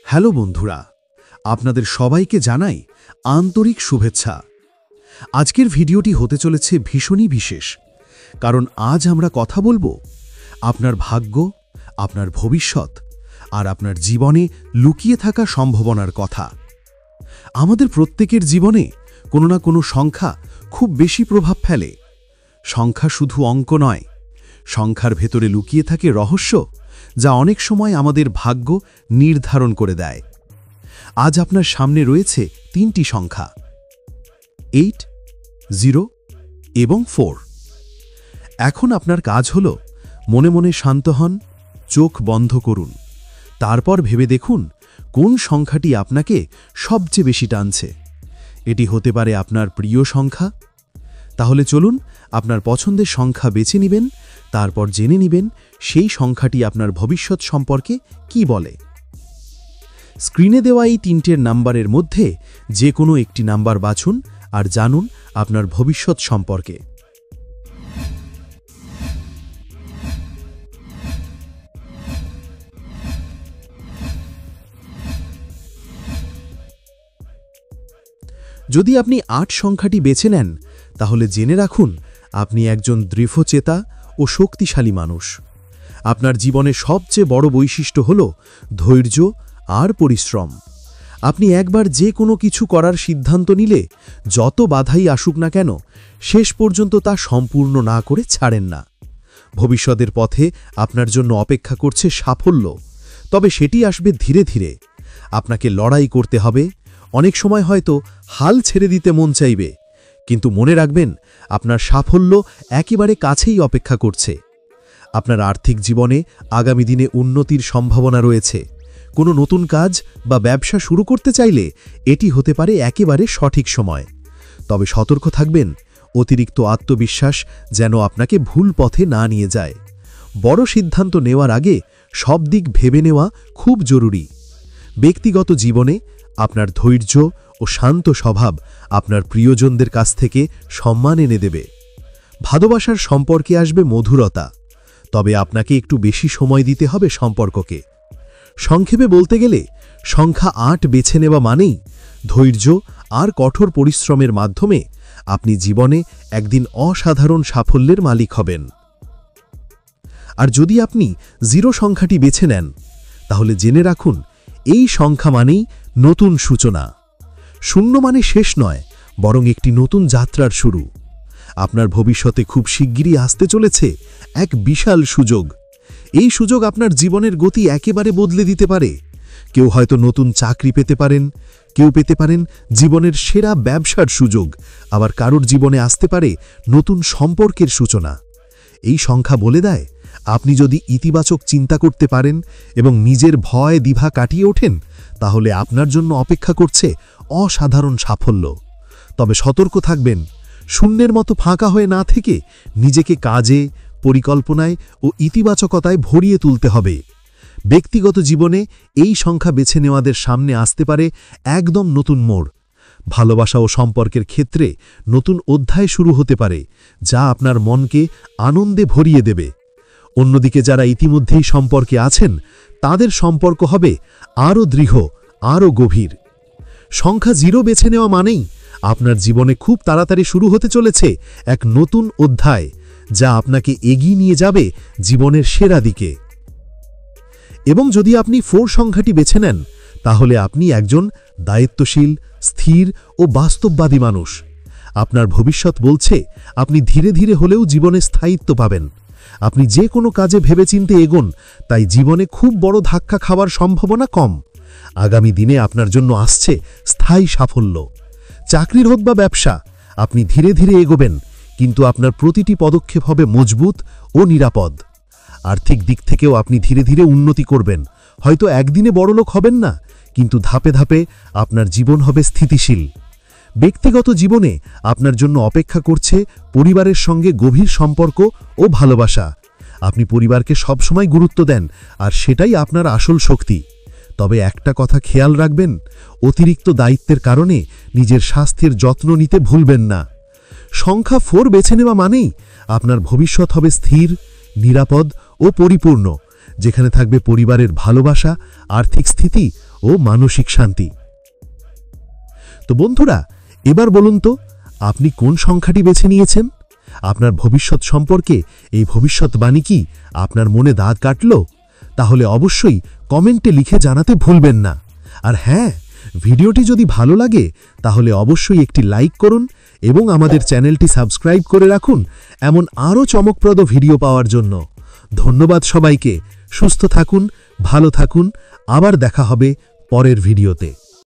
Hello বন্ধুরা, আপনাদের সবাইকে জানাই আন্তরিক শুভেচ্ছা। আজকের ভিডিওটি হতে চলেছে ভীষণই বিশেষ, কারণ আজ আমরা কথা বলবো আপনার ভাগ্য, আপনার ভবিষ্যৎ আর আপনার জীবনে লুকিয়ে থাকা সম্ভাবনার কথা। আমাদের প্রত্যেকের জীবনে কোনো না কোনো সংখ্যা খুব বেশি প্রভাব ফেলে। সংখ্যা শুধু অঙ্ক নয়, সংখ্যার ভেতরে লুকিয়ে থাকে রহস্য, যা অনেক সময় আমাদের ভাগ্য নির্ধারণ করে দেয়। আজ আপনার সামনে রয়েছে তিনটি সংখ্যা, 8, 0 এবং 4। এখন আপনার কাজ হল মনে মনে শান্ত হন, চোখ বন্ধ করুন, তারপর ভেবে দেখুন কোন সংখ্যাটি আপনাকে সবচেয়ে বেশি টানছে। এটি হতে পারে আপনার প্রিয় সংখ্যা। তাহলে চলুন আপনার পছন্দের সংখ্যা বেছে নেবেন, তারপর জেনে নেবেন সেই সংখ্যাটি আপনার ভবিষ্যৎ সম্পর্কে কি বলে। স্ক্রিনে দেওয়া এই তিনটের নাম্বারের মধ্যে যে কোনো একটি নাম্বার বাছুন আর জানুন আপনার ভবিষ্যৎ সম্পর্কে। যদি আপনি 8 সংখ্যাটি বেছে নেন, তাহলে জেনে রাখুন আপনি একজন দৃঢ়চেতা ও শক্তিশালী মানুষ। আপনার জীবনে সবচেয়ে বড় বৈশিষ্ট্য হল ধৈর্য আর পরিশ্রম। আপনি একবার যে কোনো কিছু করার সিদ্ধান্ত নিলে যত বাধাই আসুক না কেন, শেষ পর্যন্ত তা সম্পূর্ণ না করে ছাড়েন না। ভবিষ্যতের পথে আপনার জন্য অপেক্ষা করছে সাফল্য, তবে সেটি আসবে ধীরে ধীরে। আপনাকে লড়াই করতে হবে, অনেক সময় হয়তো হাল ছেড়ে দিতে মন চাইবে, কিন্তু মনে রাখবেন আপনার সাফল্য একেবারে কাছেই অপেক্ষা করছে। আপনার আর্থিক জীবনে আগামী দিনে উন্নতির সম্ভাবনা রয়েছে। কোনো নতুন কাজ বা ব্যবসা শুরু করতে চাইলে এটি হতে পারে একেবারে সঠিক সময়। তবে সতর্ক থাকবেন, অতিরিক্ত আত্মবিশ্বাস যেন আপনাকে ভুল পথে না নিয়ে যায়। বড় সিদ্ধান্ত নেওয়ার আগে সব দিক ভেবে নেওয়া খুব জরুরি। ব্যক্তিগত জীবনে আপনার ধৈর্য ও শান্ত স্বভাব আপনার প্রিয়জনদের কাছ থেকে সম্মান এনে দেবে। ভালোবাসার সম্পর্কে আসবে মধুরতা, তবে আপনাকে একটু বেশি সময় দিতে হবে সম্পর্ককে। সংক্ষেপে বলতে গেলে সংখ্যা 8 বেছে নেওয়া মানেই ধৈর্য আর কঠোর পরিশ্রমের মাধ্যমে আপনি জীবনে একদিন অসাধারণ সাফল্যের মালিক হবেন। আর যদি আপনি 0 সংখ্যাটি বেছে নেন, তাহলে জেনে রাখুন এই সংখ্যা মানেই নতুন সূচনা। 0 মানে শেষ নয়, বরং একটি নতুন যাত্রার শুরু। আপনার ভবিষ্যতে খুব শিগগিরই আসতে চলেছে এক বিশাল সুযোগ। এই সুযোগ আপনার জীবনের গতি একেবারে বদলে দিতে পারে। কেউ হয়তো নতুন চাকরি পেতে পারেন, কেউ পেতে পারেন জীবনের সেরা ব্যবসার সুযোগ, আবার কারোর জীবনে আসতে পারে নতুন সম্পর্কের সূচনা। এই সংখ্যা বলে দেয় আপনি যদি ইতিবাচক চিন্তা করতে পারেন এবং নিজের ভয় দ্বিধা কাটিয়ে ওঠেন, তাহলে আপনার জন্য অপেক্ষা করছে অসাধারণ সাফল্য। তবে সতর্ক থাকবেন, শূন্যের মতো ফাঁকা হয়ে না থেকে নিজেকে কাজে, পরিকল্পনায় ও ইতিবাচকতায় ভরিয়ে তুলতে হবে। ব্যক্তিগত জীবনে এই সংখ্যা বেছে নেওয়াদের সামনে আসতে পারে একদম নতুন মোড়। ভালোবাসা ও সম্পর্কের ক্ষেত্রে নতুন অধ্যায় শুরু হতে পারে, যা আপনার মনকে আনন্দে ভরিয়ে দেবে। অন্যদিকে যারা ইতিমধ্যেই সম্পর্কে আছেন, তাদের সম্পর্ক হবে আরও দৃঢ়, আরও গভীর। সংখ্যা 0 বেছে নেওয়া মানেই আপনার জীবনে খুব তাড়াতাড়ি শুরু হতে চলেছে এক নতুন অধ্যায়, যা আপনাকে এগিয়ে নিয়ে যাবে জীবনের সেরা দিকে। এবং যদি আপনি 4 সংখ্যাটি বেছে নেন, তাহলে আপনি একজন দায়িত্বশীল, স্থির ও বাস্তববাদী মানুষ। আপনার ভবিষ্যৎ বলছে আপনি ধীরে ধীরে হলেও জীবনে স্থায়িত্ব পাবেন। আপনি যে কোনো কাজে ভেবেচিন্তে এগোন, তাই জীবনে খুব বড় ধাক্কা খাওয়ার সম্ভাবনা কম। আগামী দিনে আপনার জন্য আসছে স্থায়ী সাফল্য। চাকরির হোক বা ব্যবসা, আপনি ধীরে ধীরে এগোবেন, কিন্তু আপনার প্রতিটি পদক্ষেপ হবে মজবুত ও নিরাপদ। আর্থিক দিক থেকেও আপনি ধীরে ধীরে উন্নতি করবেন। হয়তো একদিনে বড়লোক হবেন না, কিন্তু ধাপে ধাপে আপনার জীবন হবে স্থিতিশীল। ব্যক্তিগত জীবনে আপনার জন্য অপেক্ষা করছে পরিবারের সঙ্গে গভীর সম্পর্ক ও ভালোবাসা। আপনি পরিবারকে সবসময় গুরুত্ব দেন, আর সেটাই আপনার আসল শক্তি। তবে একটা কথা খেয়াল রাখবেন, অতিরিক্ত দায়িত্বের কারণে নিজের স্বাস্থ্যের যত্ন নিতে ভুলবেন না। সংখ্যা 4 বেছে নেওয়া মানেই আপনার ভবিষ্যৎ হবে স্থির, নিরাপদ ও পরিপূর্ণ, যেখানে থাকবে পরিবারের ভালোবাসা, আর্থিক স্থিতি ও মানসিক শান্তি। তো বন্ধুরা, এবার বলুন তো আপনি কোন সংখ্যাটি বেছে নিয়েছেন? আপনার ভবিষ্যৎ সম্পর্কে এই ভবিষ্যৎবাণী কি আপনার মনে দাগ কাটল? তাহলে অবশ্যই কমেন্টে লিখে জানাতে ভুলবেন না। আর হ্যাঁ, ভিডিওটি যদি ভালো লাগে তাহলে অবশ্যই একটি লাইক করুন এবং আমাদের চ্যানেলটি সাবস্ক্রাইব করে রাখুন এমন আরও চমকপ্রদ ভিডিও পাওয়ার জন্য। ধন্যবাদ সবাইকে। সুস্থ থাকুন, ভালো থাকুন। আবার দেখা হবে পরের ভিডিওতে।